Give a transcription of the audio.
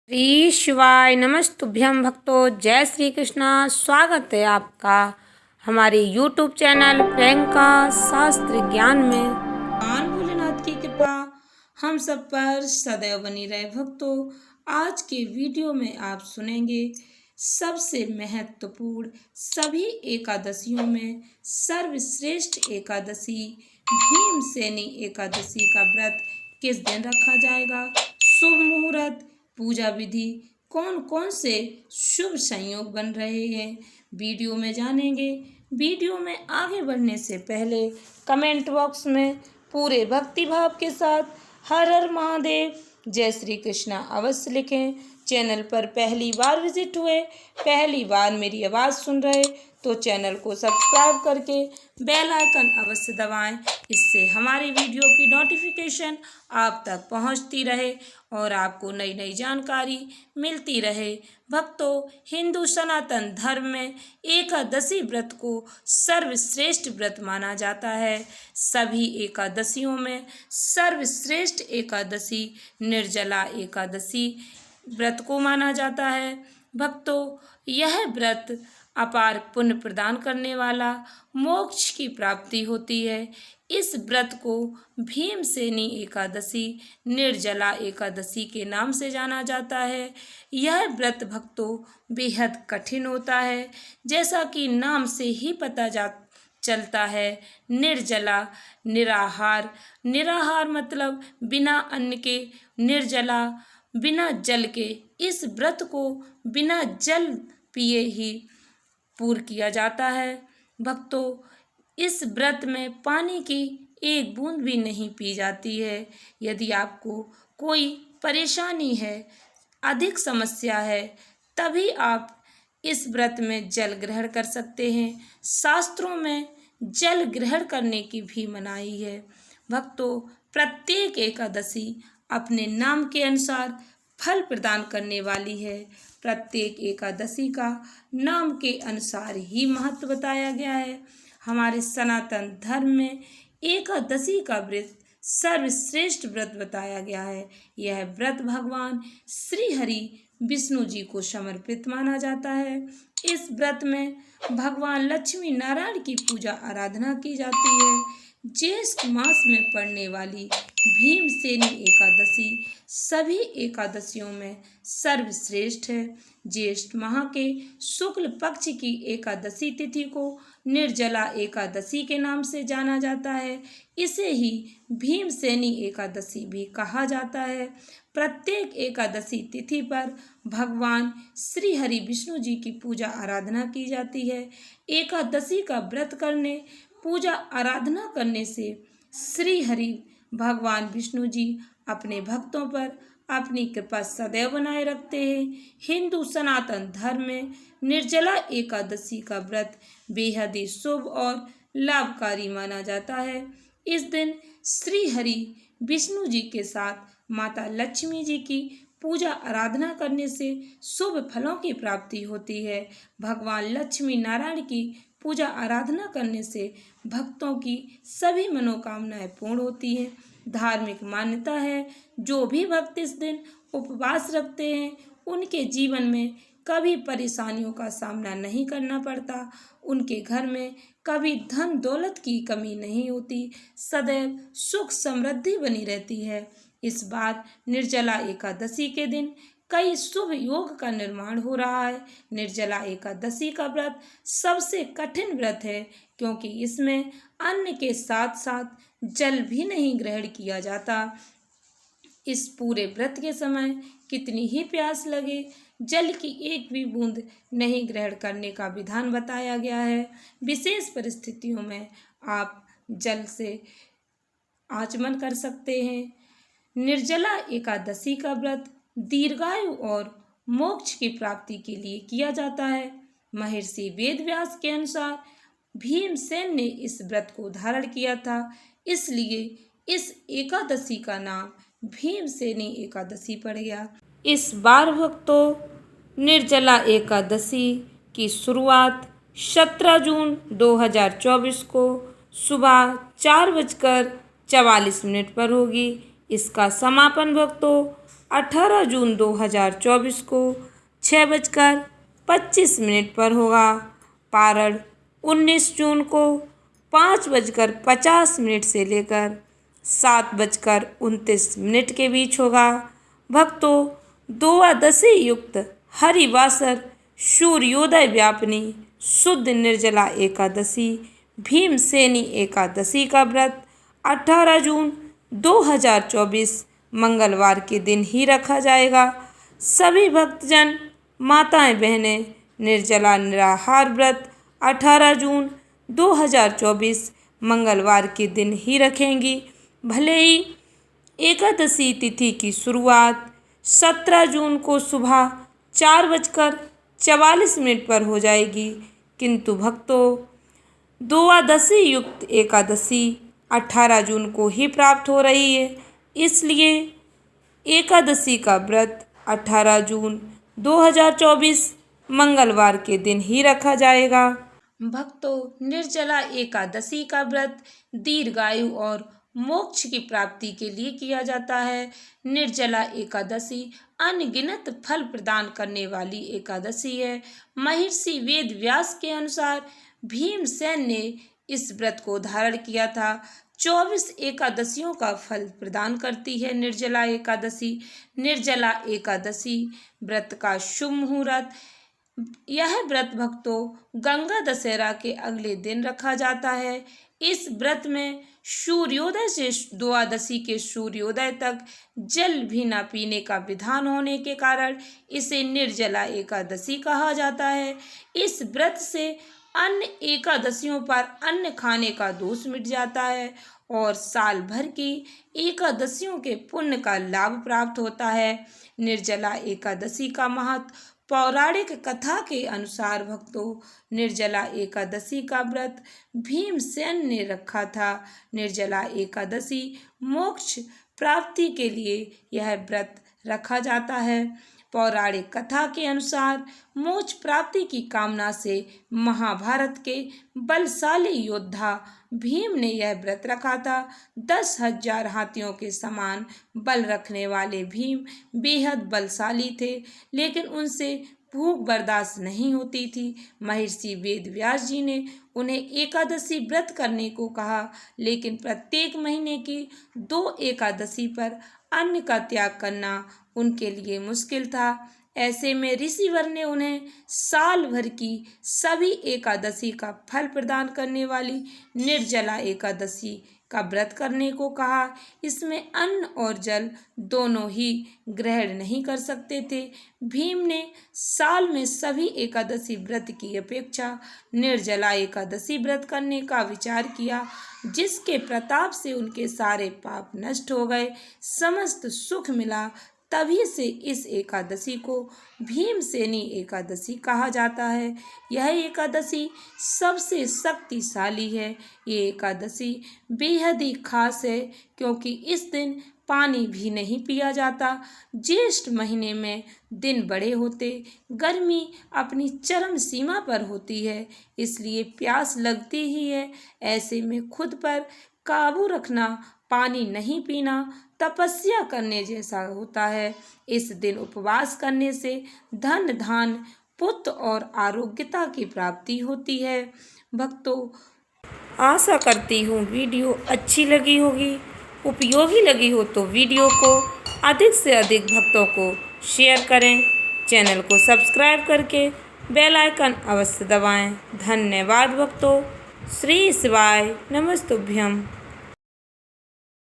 श्री शिवाय नमस्तुभ्यं भक्तों। जय श्री कृष्णा। स्वागत है आपका हमारे YouTube चैनल प्रियंका शास्त्र ज्ञान में। भगवान भोलेनाथ की कृपा हम सब पर सदैव बनी रहे। भक्तों, आज के वीडियो में आप सुनेंगे सबसे महत्वपूर्ण सभी एकादशियों में सर्वश्रेष्ठ एकादशी भीमसेनी एकादशी का व्रत किस दिन रखा जाएगा, शुभ मुहूर्त, पूजा विधि, कौन कौन से शुभ संयोग बन रहे हैं, वीडियो में जानेंगे। वीडियो में आगे बढ़ने से पहले कमेंट बॉक्स में पूरे भक्ति भाव के साथ हर हर महादेव, जय श्री कृष्णा अवश्य लिखें। चैनल पर पहली बार विजिट हुए, पहली बार मेरी आवाज़ सुन रहे तो चैनल को सब्सक्राइब करके बेल आइकन अवश्य दबाएं। इससे हमारी वीडियो की नोटिफिकेशन आप तक पहुंचती रहे और आपको नई नई जानकारी मिलती रहे। भक्तों, हिंदू सनातन धर्म में एकादशी व्रत को सर्वश्रेष्ठ व्रत माना जाता है। सभी एकादशियों में सर्वश्रेष्ठ एकादशी निर्जला एकादशी व्रत को माना जाता है। भक्तों, यह व्रत अपार पुण्य प्रदान करने वाला, मोक्ष की प्राप्ति होती है। इस व्रत को भीमसेनी एकादशी, निर्जला एकादशी के नाम से जाना जाता है। यह व्रत भक्तों बेहद कठिन होता है, जैसा कि नाम से ही पता चलता है। निर्जला, निराहार, निराहार मतलब बिना अन्न के, निर्जला बिना जल के। इस व्रत को बिना जल पिए ही पूर्ण किया जाता है। भक्तों, इस व्रत में पानी की एक बूंद भी नहीं पी जाती है। यदि आपको कोई परेशानी है, अधिक समस्या है, तभी आप इस व्रत में जल ग्रहण कर सकते हैं। शास्त्रों में जल ग्रहण करने की भी मनाही है। भक्तों, प्रत्येक एकादशी अपने नाम के अनुसार फल प्रदान करने वाली है। प्रत्येक एकादशी का नाम के अनुसार ही महत्व बताया गया है। हमारे सनातन धर्म में एकादशी का व्रत सर्वश्रेष्ठ व्रत बताया गया है। यह व्रत भगवान श्री हरि विष्णु जी को समर्पित माना जाता है। इस व्रत में भगवान लक्ष्मी नारायण की पूजा आराधना की जाती है। ज्येष्ठ मास में पड़ने वाली भीमसेनी एकादशी सभी एकादशियों में सर्वश्रेष्ठ है। ज्येष्ठ माह के शुक्ल पक्ष की एकादशी तिथि को निर्जला एकादशी के नाम से जाना जाता है। इसे ही भीमसेनी एकादशी भी कहा जाता है। प्रत्येक एकादशी तिथि पर भगवान श्री हरि विष्णु जी की पूजा आराधना की जाती है। एकादशी का व्रत करने, पूजा आराधना करने से श्री हरि भगवान विष्णु जी अपने भक्तों पर अपनी कृपा सदैव बनाए रखते हैं। हिंदू सनातन धर्म में निर्जला एकादशी का व्रत बेहद ही शुभ और लाभकारी माना जाता है। इस दिन श्री हरि विष्णु जी के साथ माता लक्ष्मी जी की पूजा आराधना करने से शुभ फलों की प्राप्ति होती है। भगवान लक्ष्मी नारायण की पूजा आराधना करने से भक्तों की सभी मनोकामनाएं पूर्ण होती हैं। धार्मिक मान्यता है, जो भी भक्त इस दिन उपवास रखते हैं उनके जीवन में कभी परेशानियों का सामना नहीं करना पड़ता। उनके घर में कभी धन दौलत की कमी नहीं होती, सदैव सुख समृद्धि बनी रहती है। इस बार निर्जला एकादशी के दिन कई शुभ योग का निर्माण हो रहा है। निर्जला एकादशी का व्रत सबसे कठिन व्रत है, क्योंकि इसमें अन्न के साथ साथ जल भी नहीं ग्रहण किया जाता। इस पूरे व्रत के समय कितनी ही प्यास लगे, जल की एक भी बूंद नहीं ग्रहण करने का विधान बताया गया है। विशेष परिस्थितियों में आप जल से आचमन कर सकते हैं। निर्जला एकादशी का व्रत दीर्घायु और मोक्ष की प्राप्ति के लिए किया जाता है। महर्षि वेदव्यास के अनुसार भीमसेन ने इस व्रत को धारण किया था, इसलिए इस एकादशी का नाम भीमसेनी एकादशी पड़ गया। इस बार भक्तों, निर्जला एकादशी की शुरुआत 17 जून 2024 को सुबह 4:44 पर होगी। इसका समापन भक्तों 18 जून 2024 को 6:25 पर होगा। पारण 19 जून को 5:50 से लेकर 7:29 के बीच होगा। भक्तों, द्वादशी युक्त हरिवासर सूर्योदय व्यापिनी शुद्ध निर्जला एकादशी भीमसेनी एकादशी का व्रत 18 जून 2024 मंगलवार के दिन ही रखा जाएगा। सभी भक्तजन, माताएं, बहनें निर्जला निराहार व्रत 18 जून 2024 मंगलवार के दिन ही रखेंगी। भले ही एकादशी तिथि की शुरुआत 17 जून को सुबह 4:44 पर हो जाएगी, किंतु भक्तों, द्वादशी युक्त एकादशी 18 जून को ही प्राप्त हो रही है। इसलिए एकादशी का व्रत 18 जून 2024 मंगलवार के दिन ही रखा जाएगा। भक्तों, निर्जला एकादशी का व्रत दीर्घायु और मोक्ष की प्राप्ति के लिए किया जाता है। निर्जला एकादशी अनगिनत फल प्रदान करने वाली एकादशी है। महर्षि वेद व्यास के अनुसार भीमसेन ने इस व्रत को धारण किया था। 24 एकादशियों का फल प्रदान करती है निर्जला एकादशी। निर्जला एकादशी व्रत का शुभ मुहूर्त। यह व्रत भक्तों गंगा दशहरा के अगले दिन रखा जाता है। इस व्रत में सूर्योदय से द्वादशी के सूर्योदय तक जल भी न पीने का विधान होने के कारण इसे निर्जला एकादशी कहा जाता है। इस व्रत से अन्य एकादशियों पर अन्न खाने का दोष मिट जाता है और साल भर की एकादशियों के पुण्य का लाभ प्राप्त होता है। निर्जला एकादशी का महत्व। पौराणिक कथा के अनुसार भक्तों, निर्जला एकादशी का व्रत भीमसेन ने रखा था। निर्जला एकादशी मोक्ष प्राप्ति के लिए यह व्रत रखा जाता है। पौराणिक कथा के अनुसार मोक्ष प्राप्ति की कामना से महाभारत के बलशाली योद्धा भीम ने यह व्रत रखा था। 10,000 हाथियों के समान बल रखने वाले भीम बेहद बलशाली थे, लेकिन उनसे भूख बर्दाश्त नहीं होती थी। महर्षि वेद व्यास जी ने उन्हें एकादशी व्रत करने को कहा, लेकिन प्रत्येक महीने की 2 एकादशी पर अन्न का त्याग करना उनके लिए मुश्किल था। ऐसे में ऋषिवर ने उन्हें साल भर की सभी एकादशी का फल प्रदान करने वाली निर्जला एकादशी का व्रत करने को कहा। इसमें अन्न और जल दोनों ही ग्रहण नहीं कर सकते थे। भीम ने साल में सभी एकादशी व्रत की अपेक्षा निर्जला एकादशी व्रत करने का विचार किया, जिसके प्रताप से उनके सारे पाप नष्ट हो गए, समस्त सुख मिला। तभी से इस एकादशी को भीमसेनी एकादशी कहा जाता है। यह एकादशी सबसे शक्तिशाली है। ये एकादशी बेहद ही खास है, क्योंकि इस दिन पानी भी नहीं पिया जाता। ज्येष्ठ महीने में दिन बड़े होते, गर्मी अपनी चरम सीमा पर होती है, इसलिए प्यास लगती ही है। ऐसे में खुद पर काबू रखना, पानी नहीं पीना तपस्या करने जैसा होता है। इस दिन उपवास करने से धन, धान, पुत्र और आरोग्यता की प्राप्ति होती है। भक्तों, आशा करती हूँ वीडियो अच्छी लगी होगी, उपयोगी लगी हो तो वीडियो को अधिक से अधिक भक्तों को शेयर करें। चैनल को सब्सक्राइब करके बेल आइकन अवश्य दबाएं। धन्यवाद भक्तों। श्री शिवाय नमस्तुभ्यम।